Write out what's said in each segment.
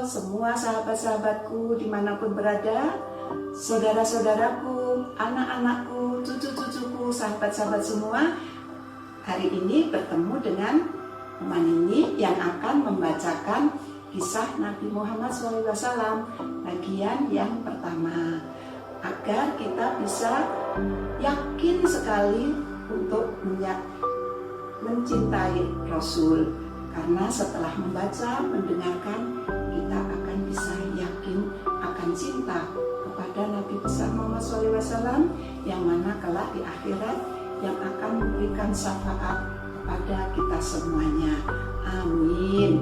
semua sahabat-sahabatku dimanapun berada, saudara-saudaraku, anak-anakku, cucu-cucuku, sahabat-sahabat semua. Hari ini bertemu dengan teman ini yang akan membacakan kisah Nabi Muhammad SAW bagian yang pertama, agar kita bisa yakin sekali untuk mencintai Rasul. Karena setelah membaca, mendengarkan, kita akan bisa yakin akan cinta kepada Nabi besar Muhammad SAW, yang mana kelak di akhirat yang akan memberikan syafaat kepada kita semuanya. Amin.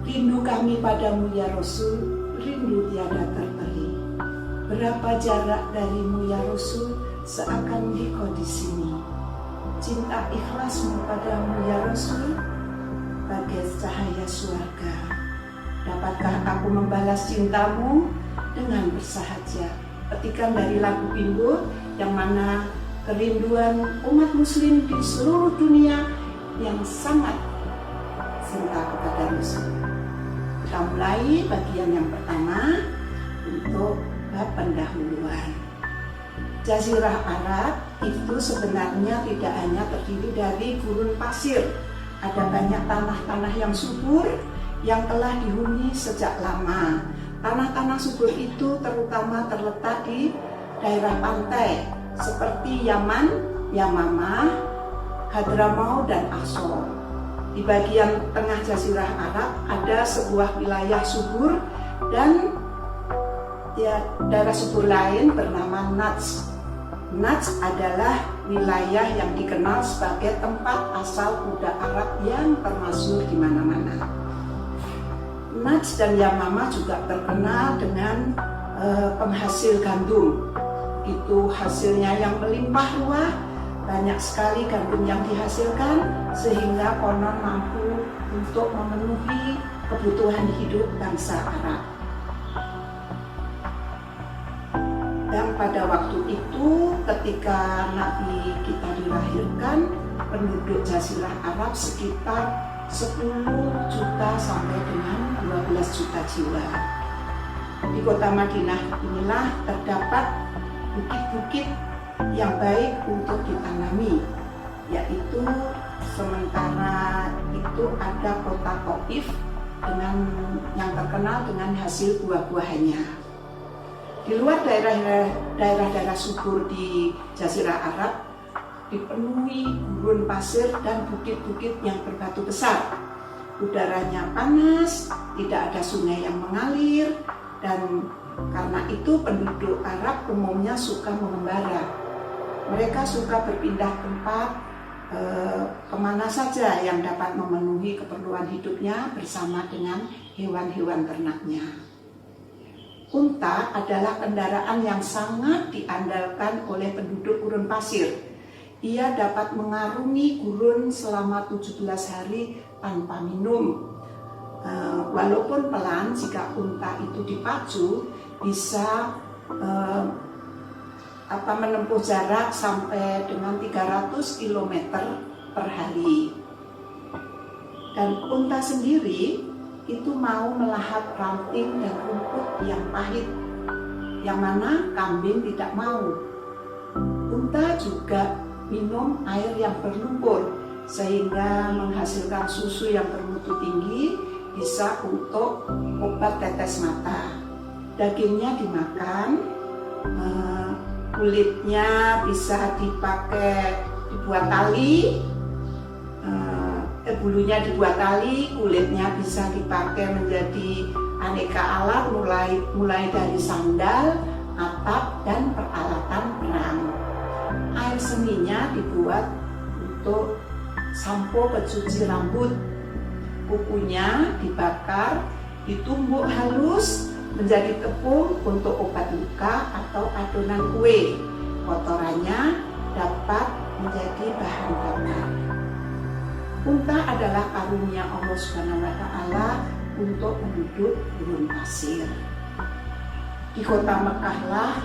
Rindu kami padamu ya Rasul, rindu tiada terteri. Berapa jarak darimu ya Rasul, seakan engkau di sini. Cinta ikhlasmu padamu ya Rasul, bagai cahaya surga. Dapatkah aku membalas cintamu dengan bersahaja? Petikan dari lagu Bimbo, yang mana kerinduan umat muslim di seluruh dunia yang sangat cinta kepada Rasul. Kita mulai bagian yang pertama untuk bab pendahuluan. Jazirah Arab itu sebenarnya tidak hanya terdiri dari gurun pasir. Ada banyak tanah-tanah yang subur yang telah dihuni sejak lama. Tanah-tanah subur itu terutama terletak di daerah pantai seperti Yaman, Yamamah, Hadramaut, dan Aqsa. Di bagian tengah Jazirah Arab ada sebuah wilayah subur dan daerah subur lain bernama Najd. Najd adalah wilayah yang dikenal sebagai tempat asal kuda Arab yang termasyhur di mana-mana. Najd dan Yamamah juga terkenal dengan penghasil gandum. Itu hasilnya yang melimpah ruah, banyak sekali gandum yang dihasilkan sehingga konon mampu untuk memenuhi kebutuhan hidup bangsa Arab. Dan pada waktu itu ketika Nabi kita dilahirkan, penduduk Jazirah Arab sekitar 10 juta sampai dengan 12 juta jiwa. Di kota Madinah inilah terdapat bukit-bukit yang baik untuk ditanami, yaitu sementara itu ada kota Taif dengan yang terkenal dengan hasil buah-buahannya. Di luar daerah-daerah subur di Jazirah Arab dipenuhi gurun pasir dan bukit-bukit yang berbatu besar. Udaranya panas, tidak ada sungai yang mengalir, dan karena itu penduduk Arab umumnya suka mengembara. Mereka suka berpindah tempat kemana saja yang dapat memenuhi keperluan hidupnya bersama dengan hewan-hewan ternaknya. Unta adalah kendaraan yang sangat diandalkan oleh penduduk gurun pasir. Ia dapat mengarungi gurun selama 17 hari tanpa minum. Walaupun pelan, jika unta itu dipacu, bisa menempuh jarak sampai dengan 300 km per hari. Dan unta sendiri itu mau melahap ranting dan rumput yang pahit, yang mana kambing tidak mau. Unta juga minum air yang berlumpur sehingga menghasilkan susu yang bermutu tinggi, bisa untuk obat tetes mata. Dagingnya dimakan, kulitnya bisa dipakai dibuat tali, bulunya dibuat tali, kulitnya bisa dipakai menjadi aneka alat mulai dari sandal, atap, dan peralatan perang. Air seninya dibuat untuk sampo pencuci rambut. Kukunya dibakar, ditumbuk halus menjadi tepung untuk obat luka atau adonan kue. Kotorannya dapat menjadi bahan bakar. Unta adalah karunia Allah SWT untuk penduduk gurun pasir. Di kota Mekahlah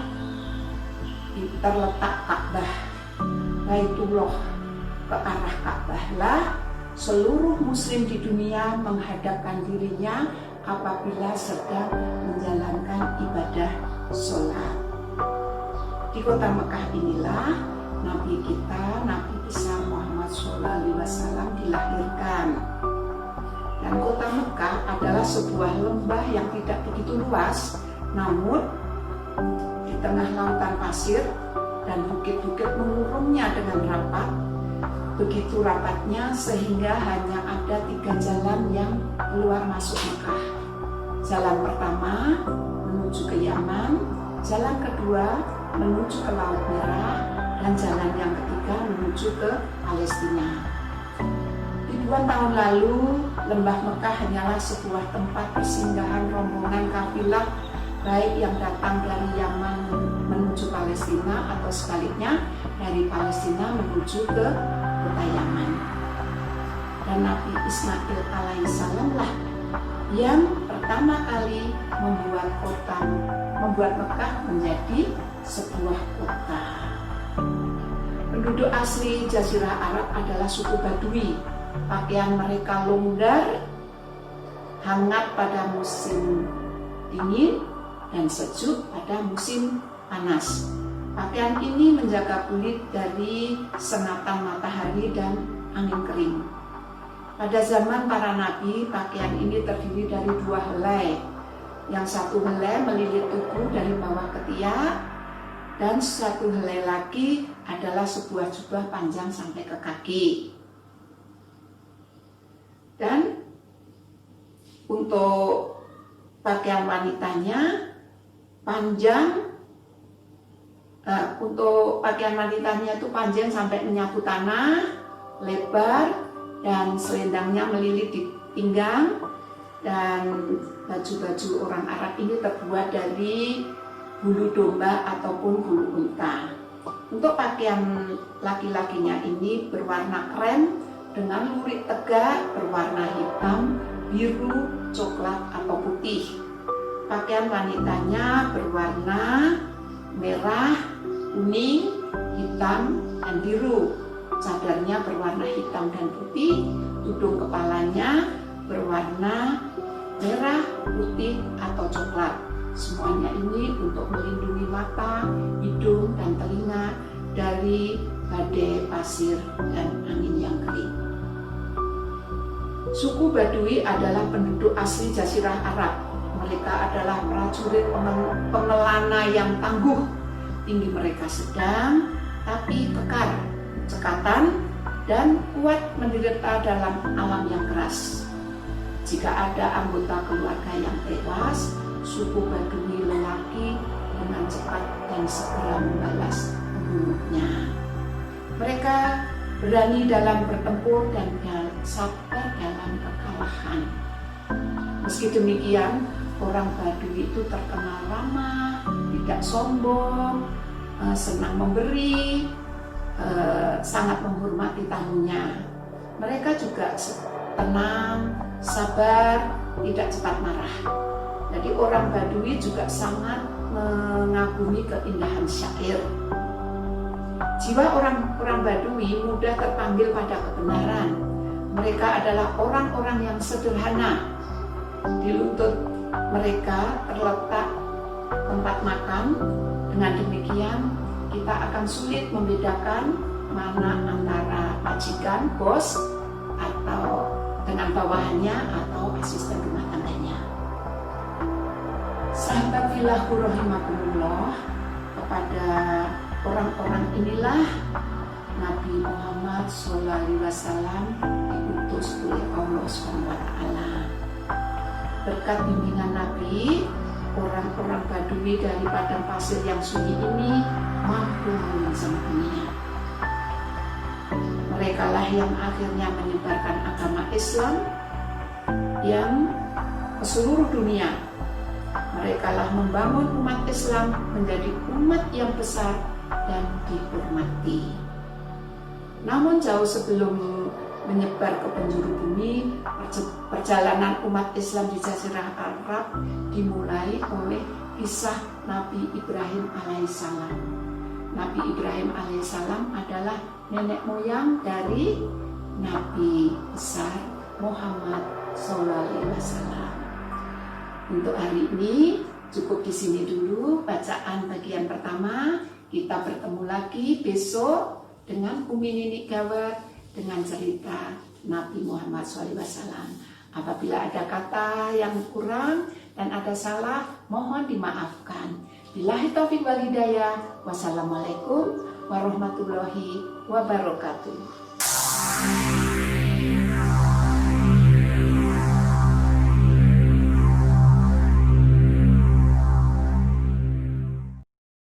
terletak Ka'bah, Baitullah. Ke arah Ka'bah lah seluruh muslim di dunia menghadapkan dirinya apabila sedang menjalankan ibadah sholat. Di kota Mekah inilah Nabi kita, Nabi besar Muhammad SAW dilahirkan. Dan kota Mekah adalah sebuah lembah yang tidak begitu luas, namun di tengah lautan pasir dan bukit-bukit mengurungnya dengan rapat. Begitu rapatnya sehingga hanya ada 3 jalan yang keluar masuk Mekah. Jalan pertama menuju ke Yaman, jalan kedua menuju ke Laut Merah, dan jalan yang ketiga menuju ke Palestina. Ribuan tahun lalu, lembah Mekah hanyalah sebuah tempat persinggahan rombongan kafilah, baik yang datang dari Yaman menuju Palestina atau sebaliknya dari Palestina menuju ke kota Yaman. Dan Nabi Ismail alaihissalam lah yang pertama kali membuat Mekah menjadi sebuah kota. Penduduk asli Jazirah Arab adalah suku Badui. Pakaian mereka longgar, hangat pada musim dingin, dan sejuk pada musim panas. Pakaian ini menjaga kulit dari sengatan matahari dan angin kering. Pada zaman para nabi, pakaian ini terdiri dari 2 helai. Yang satu helai melilit tubuh dari bawah ketiak, dan satu helai lagi adalah sebuah jubah panjang sampai ke kaki. Dan untuk pakaian wanitanya panjang, itu panjang sampai menyapu tanah, lebar, dan selendangnya melilit di pinggang. Dan baju-baju orang Arab ini terbuat dari bulu domba ataupun bulu unta. Untuk pakaian laki-lakinya ini berwarna krem dengan lurik tegak berwarna hitam, biru, coklat atau putih. Pakaian wanitanya berwarna merah, kuning, hitam, dan biru. Cadarnya berwarna hitam dan putih, tudung kepalanya berwarna merah, putih, atau coklat. Semuanya ini untuk melindungi mata, hidung, dan telinga dari badai pasir dan angin yang kering. Suku Badui adalah penduduk asli Jazirah Arab. Mereka adalah prajurit pengelana yang tangguh. Tinggi mereka sedang, tapi kekar, cekatan, dan kuat menderita dalam alam yang keras. Jika ada anggota keluarga yang tewas, suku Badui lelaki dengan cepat dan segera membalas pembunuhnya. Mereka berani dalam bertempur dan sabar dalam kekalahan. Meski demikian, orang Badui itu terkenal ramah, tidak sombong, senang memberi, sangat menghormati tamunya. Mereka juga tenang, sabar, tidak cepat marah. Jadi orang Badui juga sangat mengagumi keindahan syair. Jiwa orang Badui mudah terpanggil pada kebenaran. Mereka adalah orang-orang yang sederhana. Di lutut mereka terletak tempat makan. Dengan demikian, kita akan sulit membedakan mana antara majikan, bos, atau dengan bawahannya, atau asisten rumah tangganya. Sahabat fillahu rahimakumullah, kepada orang-orang inilah Nabi Muhammad SAW diutus oleh Allah SWT. Berkat bimbingan Nabi, orang-orang Badui dari padang pasir yang sunyi ini mampu menguasai dunia. Mereka lah yang akhirnya menyebarkan agama Islam yang ke seluruh dunia. Mereka lah membangun umat Islam menjadi umat yang besar dan dihormati. Namun jauh sebelum menyebar ke penjuru bumi, perjalanan umat Islam di Jazirah Arab dimulai oleh kisah Nabi Ibrahim alaihissalam. Nabi Ibrahim alaihissalam adalah nenek moyang dari Nabi besar Muhammad SAW. Untuk hari ini cukup di sini dulu bacaan bagian pertama. Kita bertemu lagi besok dengan Umi Nini Gawat dengan cerita Nabi Muhammad SAW. Apabila ada kata yang kurang dan ada salah, mohon dimaafkan. Billahi taufiq wal hidayah. Wassalamualaikum warahmatullahi wabarakatuh.